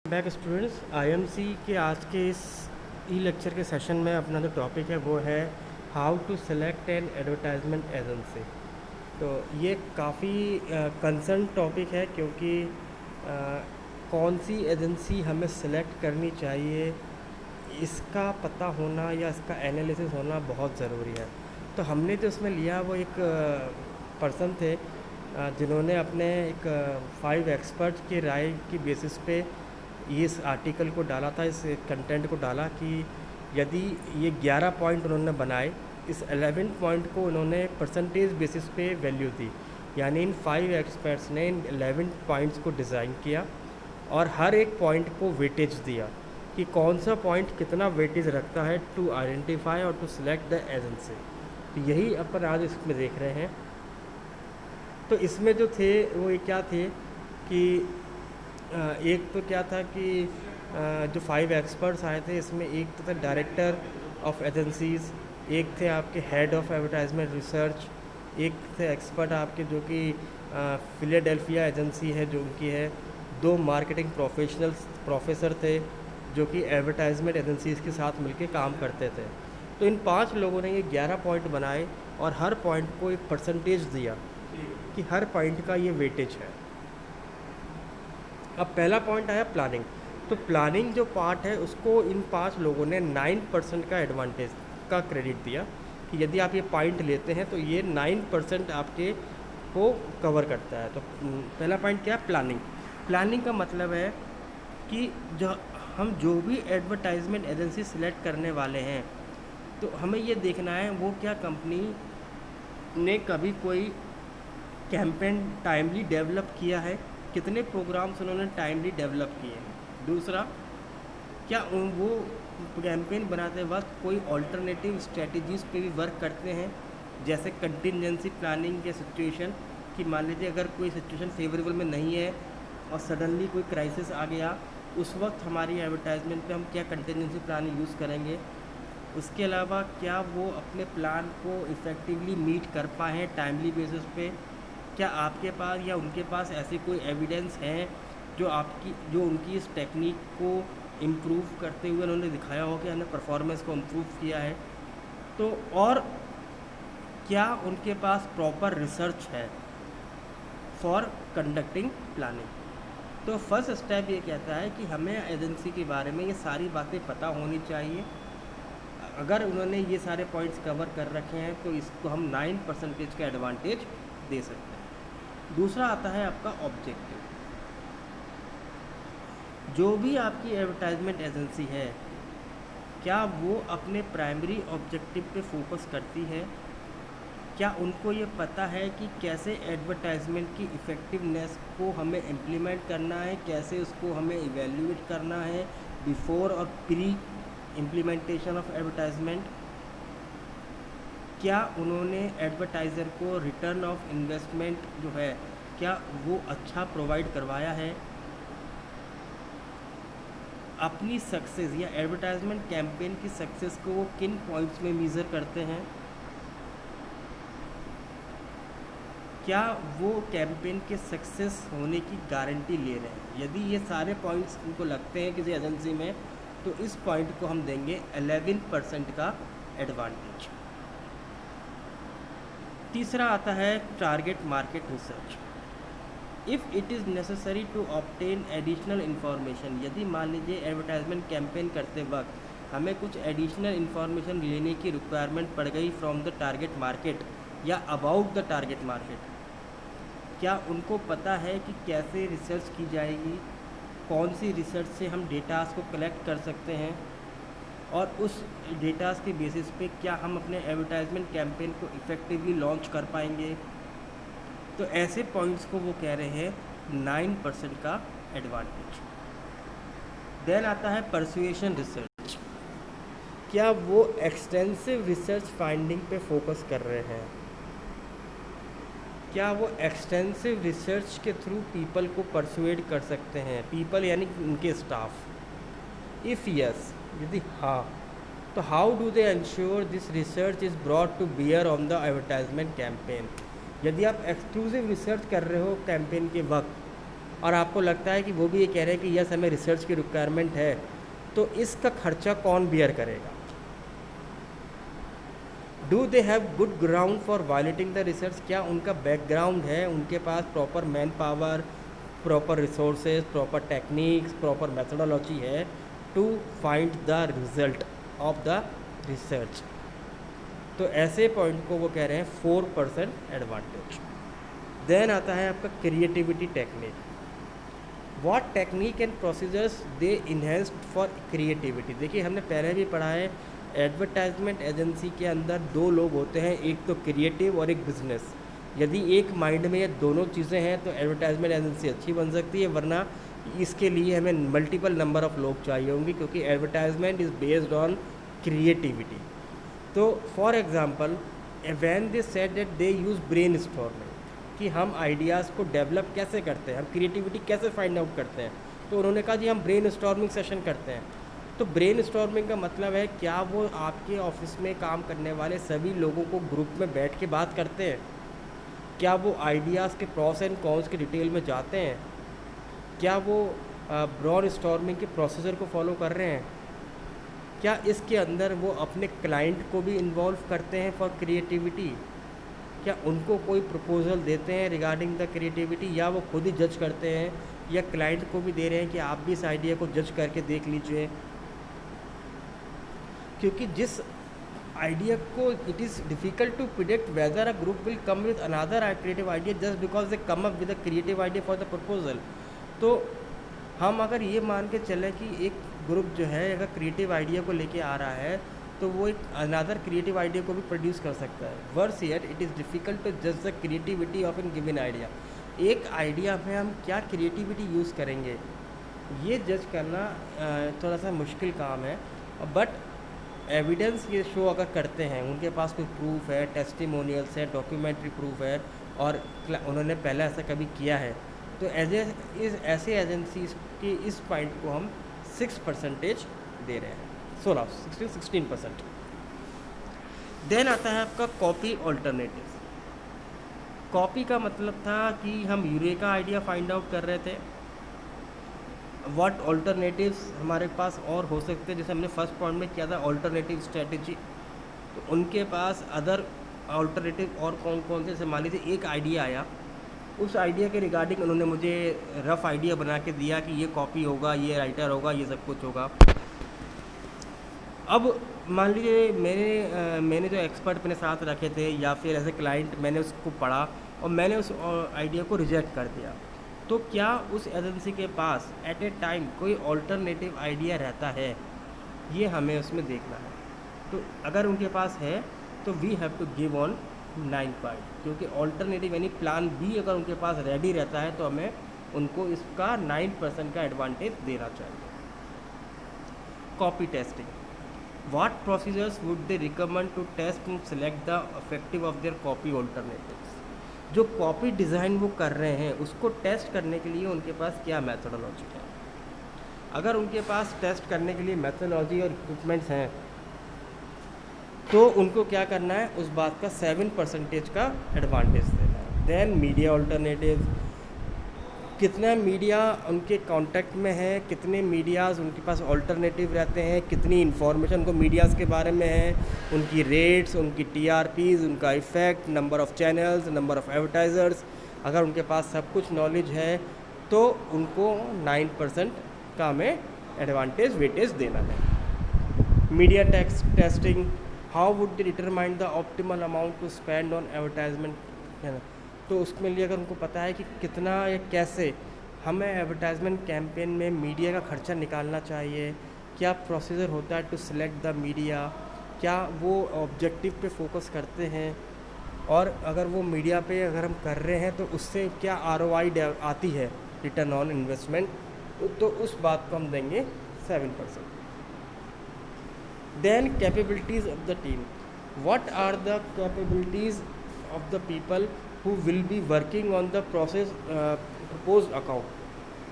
Back students, IMC के आज के इस ई लेक्चर के सेशन में अपना जो टॉपिक है वो है how to select an advertisement agency. तो ये काफ़ी कंसर्न टॉपिक है क्योंकि कौन सी एजेंसी हमें सेलेक्ट करनी चाहिए इसका पता होना या इसका एनालिसिस होना बहुत ज़रूरी है। तो हमने जो इसमें लिया वो एक पर्सन थे जिन्होंने अपने एक 5 एक्सपर्ट की राय की बेसिस पे इस आर्टिकल को डाला था, इस कंटेंट को डाला कि यदि ये 11 पॉइंट उन्होंने बनाए, इस 11 पॉइंट को उन्होंने परसेंटेज बेसिस पे वैल्यू दी। यानी इन 5 एक्सपर्ट्स ने इन 11 पॉइंट्स को डिज़ाइन किया और हर एक पॉइंट को वेटेज दिया कि कौन सा पॉइंट कितना वेटेज रखता है टू आइडेंटिफाई और टू सिलेक्ट द एजेंसी। तो यही अपन आज इसमें देख रहे हैं। तो इसमें जो थे वो क्या थे कि एक तो क्या था कि जो 5 एक्सपर्ट्स आए थे इसमें एक तो था डायरेक्टर ऑफ एजेंसीज़, एक थे आपके हेड ऑफ एडवर्टाइजमेंट रिसर्च, एक थे एक्सपर्ट आपके जो कि फिलाडेल्फिया एजेंसी है जो उनकी है, 2 मार्केटिंग प्रोफेसर थे जो कि एडवर्टाइजमेंट एजेंसीज़ के साथ मिलकर काम करते थे। तो इन 5 लोगों ने ये 11 पॉइंट बनाए और हर पॉइंट को एक परसेंटेज दिया कि हर पॉइंट का ये वेटेज है। अब पहला पॉइंट आया प्लानिंग। तो प्लानिंग जो पार्ट है उसको इन 5 लोगों ने 9% का एडवांटेज का क्रेडिट दिया कि यदि आप ये पॉइंट लेते हैं तो ये 9% आपके को कवर करता है। तो पहला पॉइंट क्या है? प्लानिंग। प्लानिंग का मतलब है कि जो भी एडवर्टाइजमेंट एजेंसी सिलेक्ट करने वाले हैं तो हमें ये देखना है वो क्या कंपनी ने कभी कोई कैंपेन टाइमली डेवलप किया है, कितने प्रोग्राम्स उन्होंने टाइमली डेवलप किए हैं। दूसरा, क्या वो कैंपेन बनाते वक्त कोई ऑल्टरनेटिव स्ट्रेटजीज़ पे भी वर्क करते हैं, जैसे कंटिजेंसी प्लानिंग या सिचुएशन कि मान लीजिए अगर कोई सिचुएशन फेवरेबल में नहीं है और सडनली कोई क्राइसिस आ गया, उस वक्त हमारी एडवर्टाइजमेंट पे हम क्या कंटिजेंसी प्लानिंग यूज़ करेंगे। उसके अलावा क्या वो अपने प्लान को इफ़ेक्टिवली मीट कर पाए हैं टाइमली बेसिस पे। क्या आपके पास या उनके पास ऐसी कोई एविडेंस है जो उनकी इस टेक्निक को इम्प्रूव करते हुए उन्होंने दिखाया हो कि हमने परफॉर्मेंस को इम्प्रूव किया है। तो और क्या उनके पास प्रॉपर रिसर्च है फॉर कंडक्टिंग प्लानिंग। तो फर्स्ट स्टेप ये कहता है कि हमें एजेंसी के बारे में ये सारी बातें पता होनी चाहिए। अगर उन्होंने ये सारे पॉइंट्स कवर कर रखे हैं तो इसको हम 9% का एडवांटेज दे सकते हैं। दूसरा आता है आपका ऑब्जेक्टिव। जो भी आपकी एडवर्टाइजमेंट एजेंसी है क्या वो अपने प्राइमरी ऑब्जेक्टिव पे फोकस करती है। क्या उनको ये पता है कि कैसे एडवर्टाइजमेंट की इफ़ेक्टिवनेस को हमें इम्प्लीमेंट करना है, कैसे उसको हमें इवेल्यूएट करना है बिफोर और प्री इम्प्लीमेंटेशन ऑफ एडवर्टाइजमेंट। क्या उन्होंने एडवर्टाइज़र को रिटर्न ऑफ इन्वेस्टमेंट जो है क्या वो अच्छा प्रोवाइड करवाया है। अपनी सक्सेस या एडवर्टाइजमेंट कैंपेन की सक्सेस को वो किन पॉइंट्स में मेज़र करते हैं। क्या वो कैंपेन के सक्सेस होने की गारंटी ले रहे हैं। यदि ये सारे पॉइंट्स उनको लगते हैं किसी एजेंसी में तो इस पॉइंट को हम देंगे 11% का एडवांटेज। तीसरा आता है target market research. If it is necessary to obtain additional information. यदि मान लीजिए एडवर्टाइजमेंट कैंपेन करते वक्त हमें कुछ एडिशनल इन्फॉर्मेशन लेने की रिक्वायरमेंट पड़ गई फ्रॉम द टारगेट मार्केट या अबाउट द टारगेट मार्केट, क्या उनको पता है कि कैसे रिसर्च की जाएगी, कौन सी रिसर्च से हम डेटास को कलेक्ट कर सकते हैं और उस डेटास के बेसिस पे क्या हम अपने एडवर्टाइजमेंट कैंपेन को इफ़ेक्टिवली लॉन्च कर पाएंगे। तो ऐसे पॉइंट्स को वो कह रहे हैं 9% का एडवांटेज। देन आता है परसुएशन रिसर्च। क्या वो एक्सटेंसिव रिसर्च फाइंडिंग पे फोकस कर रहे हैं। क्या वो एक्सटेंसिव रिसर्च के थ्रू पीपल को परसुएड कर सकते हैं। पीपल यानी उनके स्टाफ। इफ़ यस, यदि हाँ, तो how do they ensure this research is brought to bear on the advertisement campaign. यदि आप एक्सक्लूसिव रिसर्च कर रहे हो कैंपेन के वक्त और आपको लगता है कि वो भी ये कह रहे हैं कि यस हमें रिसर्च की रिक्वायरमेंट है, तो इसका खर्चा कौन बियर करेगा? Do they have good ground for violating the research? क्या उनका बैकग्राउंड है, उनके पास proper man power, proper resources, proper techniques, proper methodology है to find the result of the research? तो ऐसे पॉइंट को वो कह रहे हैं 4% एडवांटेज। देन आता है आपका creativity technique. What technique and procedures they enhanced for creativity? देखिए हमने पहले भी पढ़ा है, एडवर्टाइजमेंट एजेंसी के अंदर दो लोग होते हैं, एक तो क्रिएटिव और एक बिजनेस। यदि एक माइंड में ये दोनों चीज़ें हैं तो एडवर्टाइजमेंट एजेंसी अच्छी बन सकती है, वरना इसके लिए हमें मल्टीपल नंबर ऑफ लोग चाहिए होंगे, क्योंकि advertisement is based on creativity. तो for example when they said that they use brain storming, कि हम आइडियाज़ को डेवलप कैसे करते हैं, हम क्रिएटिविटी कैसे फाइंड आउट करते हैं, तो उन्होंने कहा जी हम ब्रेन स्टॉर्मिंग सेशन करते हैं। तो ब्रेन स्टॉर्मिंग का मतलब है क्या वो आपके ऑफिस में काम करने वाले सभी लोगों को ग्रुप में बैठ के बात करते हैं? क्या वो आइडियाज़ के प्रॉस एंड कॉन्स के डिटेल में जाते हैं? क्या वो ब्रेन स्टॉर्मिंग के प्रोसीजर को फॉलो कर रहे हैं? क्या इसके अंदर वो अपने क्लाइंट को भी इन्वॉल्व करते हैं फॉर क्रिएटिविटी? क्या उनको कोई प्रपोजल देते हैं रिगार्डिंग द क्रिएटिविटी, या वो खुद ही जज करते हैं, या क्लाइंट को भी दे रहे हैं कि आप भी इस आइडिया को जज करके देख लीजिए? क्योंकि जिस आइडिया को it is difficult to predict whether a group will come with another creative idea just because they come up with a creative idea for the proposal. तो हम अगर ये मान के चलें कि एक ग्रुप जो है अगर क्रिएटिव आइडिया को लेके आ रहा है, तो वो एक अनदर क्रिएटिव आइडिया को भी प्रोड्यूस कर सकता है। Whereas here it is difficult to जज the creativity of an given idea. एक आइडिया में हम क्या क्रिएटिविटी यूज़ करेंगे, ये जज करना थोड़ा सा मुश्किल काम है। बट एविडेंस ये शो अगर करते हैं, उनके पास कोई प्रूफ है, टेस्टिमोनियल्स है, डॉक्यूमेंट्री प्रूफ है, और उन्होंने पहले ऐसा कभी किया है, तो ऐसे एजेंसीज की इस पॉइंट को हम 6% दे रहे हैं, 16% देन आता है आपका कॉपी ऑल्टरनेटिव। कॉपी का मतलब था कि हम यूरेका आइडिया फाइंड आउट कर रहे थे, व्हाट ऑल्टरनेटिव्स हमारे पास और हो सकते हैं, जैसे हमने फर्स्ट पॉइंट में किया था ऑल्टरनेटिव स्ट्रेटजी। तो उनके पास अदर ऑल्टरनेटिव और कौन कौन से, जैसे मान लीजिए एक आइडिया आया, उस आइडिया के रिगार्डिंग उन्होंने मुझे रफ़ आइडिया बना के दिया कि ये कॉपी होगा, ये राइटर होगा, ये सब कुछ होगा। अब मान लीजिए मैंने जो एक्सपर्ट अपने साथ रखे थे या फिर एज ए क्लाइंट मैंने उसको पढ़ा और मैंने उस आइडिया को रिजेक्ट कर दिया, तो क्या उस एजेंसी के पास एट ए टाइम कोई ऑल्टरनेटिव आइडिया रहता है? ये हमें उसमें देखना है। तो अगर उनके पास है तो we have to give on 9 point, क्योंकि ऑल्टरनेटिव यानी प्लान बी अगर उनके पास रेडी रहता है तो हमें उनको इसका 9% का एडवांटेज देना चाहिए। Copy testing, what procedures would they recommend to test and select the effective of their copy alternatives? जो कॉपी डिज़ाइन वो कर रहे हैं उसको टेस्ट करने के लिए उनके पास क्या मेथोडोलॉजी है? अगर उनके पास टेस्ट करने के लिए मेथोडोलॉजी और इक्विपमेंट्स हैं तो उनको क्या करना है, उस बात का 7% का एडवांटेज देना है। देन मीडिया ऑल्टरनेटिव, कितना मीडिया उनके कांटेक्ट में है, कितने मीडियाज़ उनके पास ऑल्टरनेटिव रहते हैं, कितनी इन्फॉर्मेशन उनको मीडियाज़ के बारे में है, उनकी रेट्स, उनकी TRPs, उनका effect, number of channels, number of advertisers. अगर उनके पास सब कुछ नॉलेज है तो उनको 9% का हमें एडवांटेज वेटेज देना है। Media testing, how would they determine the optimal amount to spend on advertisement, है ना? तो उसके लिए अगर उनको पता है कि कितना या कैसे हमें एडवर्टाइजमेंट कैंपेन में मीडिया का खर्चा निकालना चाहिए, क्या प्रोसीजर होता है टू सेलेक्ट द मीडिया, क्या वो ऑब्जेक्टिव पे फोकस करते हैं, और अगर वो मीडिया पे अगर हम कर रहे हैं तो उससे क्या ROI आती है, रिटर्न ऑन इन्वेस्टमेंट, तो उस बात को हम देंगे 7%। Then capabilities of the team, what are the capabilities of the people who will be working on the process proposed account?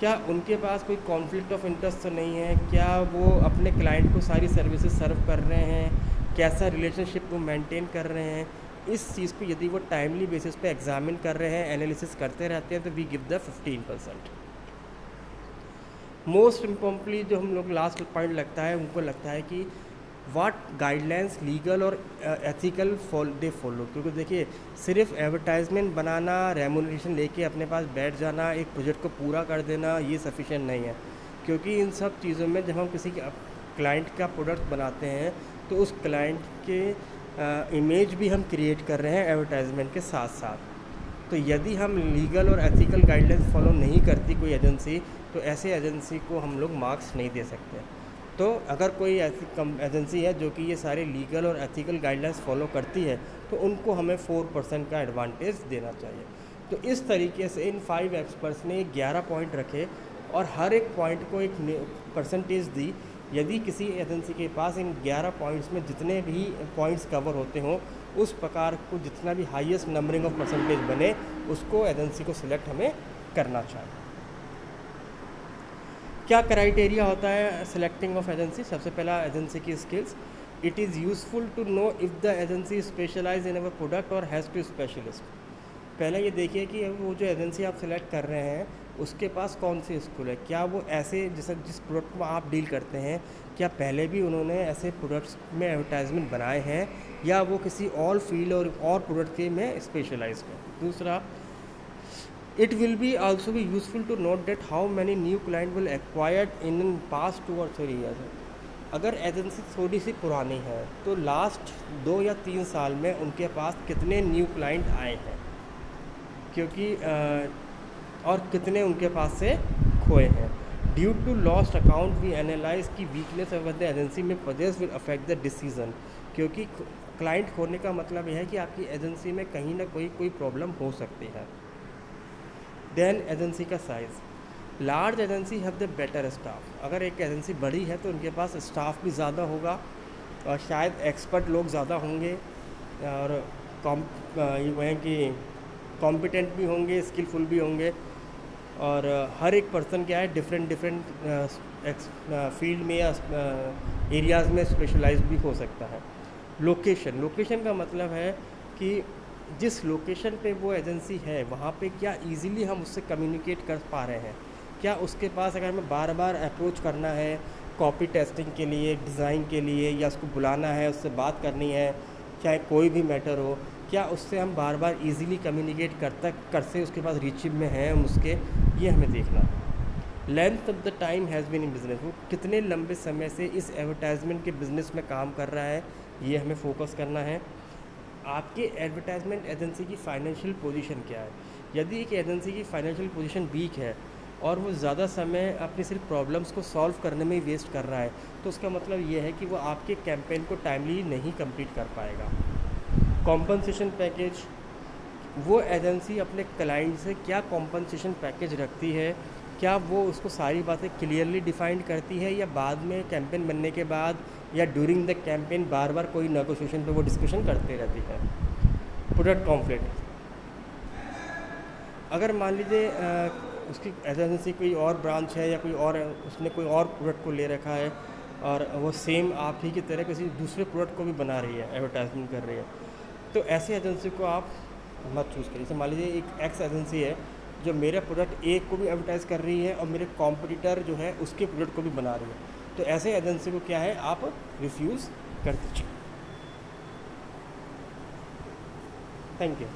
क्या उनके पास कोई कॉन्फ्लिक्ट ऑफ इंटरेस्ट तो नहीं है? क्या वो अपने क्लाइंट को सारी सर्विसेज सर्व कर रहे हैं? कैसा रिलेशनशिप वो मेंटेन कर रहे हैं? इस चीज़ को यदि वो टाइमली बेसिस पे एग्जामिन कर रहे हैं, एनालिसिस करते रहते हैं, तो we give the 15%। Most importantly जो हम लोग लास्ट पॉइंट लगता है, उनको लगता है कि वाट गाइडलाइंस लीगल और एथिकल दे फॉलो। क्योंकि देखिए सिर्फ एडवर्टाइजमेंट बनाना, रेमुनरेशन लेके अपने पास बैठ जाना, एक प्रोजेक्ट को पूरा कर देना, ये सफिशिएंट नहीं है। क्योंकि इन सब चीज़ों में जब हम किसी क्लाइंट का प्रोडक्ट बनाते हैं तो उस क्लाइंट के इमेज भी हम क्रिएट कर रहे हैं एडवर्टाइजमेंट के साथ साथ। तो यदि हम लीगल और एथिकल गाइडलाइंस फॉलो नहीं करती कोई एजेंसी, तो ऐसे एजेंसी को हम लोग मार्क्स नहीं दे सकते। तो अगर कोई ऐसी एजेंसी है जो कि ये सारे लीगल और एथिकल गाइडलाइंस फॉलो करती है, तो उनको हमें 4% का एडवांटेज देना चाहिए। तो इस तरीके से इन 5 एक्सपर्ट्स ने 11 पॉइंट रखे और हर एक पॉइंट को एक परसेंटेज दी। यदि किसी एजेंसी के पास इन 11 पॉइंट्स में जितने भी पॉइंट्स कवर होते हों, उस प्रकार को जितना भी हाईएस्ट नंबरिंग ऑफ परसेंटेज बने, उसको एजेंसी को सिलेक्ट हमें करना चाहिए। क्या क्राइटेरिया होता है सिलेक्टिंग ऑफ एजेंसी? सबसे पहला एजेंसी की skills. It is useful to know if the agency specialise in our product और हैज़ टू स्पेशलिस्ट। पहले ये देखिए कि वो जो एजेंसी आप सेलेक्ट कर रहे हैं उसके पास कौन सी स्कूल है। क्या वो ऐसे जिस प्रोडक्ट को आप डील करते हैं, क्या पहले भी उन्होंने ऐसे प्रोडक्ट्स में एडवर्टाइजमेंट बनाए हैं, या वो किसी और फील्ड और प्रोडक्ट के में स्पेशलाइज्ड है। दूसरा, it will be also be useful to note that how many new client will acquired in past 2 और 3 ईयर्स। अगर एजेंसी थोड़ी सी पुरानी है तो लास्ट 2 या 3 साल में उनके पास कितने न्यू क्लाइंट आए हैं, क्योंकि और कितने उनके पास से खोए हैं। Due to lost account we analyse की वीकनेस ऑफ द एजेंसी में पजेस विल अफेक्ट द डिसीजन। क्योंकि क्लाइंट खोने का मतलब यह है कि आपकी एजेंसी में कहीं ना कोई प्रॉब्लम हो सकती है। देन एजेंसी का size. Large agency have the better staff. अगर एक एजेंसी बड़ी है तो उनके पास स्टाफ भी ज़्यादा होगा और शायद एक्सपर्ट लोग ज़्यादा होंगे और वह कि कॉम्पिटेंट भी होंगे, स्किलफुल भी होंगे। और हर एक पर्सन क्या है डिफरेंट फील्ड में या एरियाज़ में स्पेशलाइज भी हो सकता है। लोकेशन का मतलब है कि जिस लोकेशन पे वो एजेंसी है वहाँ पे क्या इजीली हम उससे कम्युनिकेट कर पा रहे हैं। क्या उसके पास अगर हमें बार बार अप्रोच करना है कॉपी टेस्टिंग के लिए, डिज़ाइन के लिए, या उसको बुलाना है, उससे बात करनी है, चाहे कोई भी मैटर हो, क्या उससे हम बार बार इजीली कम्युनिकेट कर से उसके पास रीचिव में हैं हम उसके, ये हमें देखना। Length of the time has been in business. वो कितने लंबे समय से इस एडवर्टाइजमेंट के बिज़नेस में काम कर रहा है, ये हमें फोकस करना है। आपके एडवर्टाइजमेंट एजेंसी की फाइनेंशियल पोजीशन क्या है। यदि एक एजेंसी की फाइनेंशियल पोजीशन वीक है और वो ज़्यादा समय अपनी सिर्फ प्रॉब्लम्स को सॉल्व करने में ही वेस्ट कर रहा है, तो उसका मतलब ये है कि वो आपके कैंपेन को टाइमली नहीं कंप्लीट कर पाएगा। Compensation package. वो एजेंसी अपने क्लाइंट से क्या कॉम्पनसेशन पैकेज रखती है, क्या वो उसको सारी बातें क्लियरली डिफाइंड करती है, या बाद में कैंपेन बनने के बाद या ड्यूरिंग द कैंपेन बार बार कोई नेगोशिएशन पे वो डिस्कशन करते रहती है। Product conflict. अगर मान लीजिए उसकी एजेंसी कोई और ब्रांच है या उसने कोई और प्रोडक्ट को ले रखा है और वो सेम आप ही की तरह किसी दूसरे प्रोडक्ट को भी बना रही है, एडवर्टाइजमेंट कर रही है, तो ऐसी एजेंसी को आप मत चूज़ करिए। जैसे मान लीजिए एक एक्स एजेंसी है जो मेरे प्रोडक्ट ए को भी एडवर्टाइज़ कर रही है और मेरे कॉम्पिटिटर जो है उसके प्रोडक्ट को भी बना रही है, तो ऐसे एजेंसी को क्या है आप रिफ्यूज़ कर दीजिए। Thank you.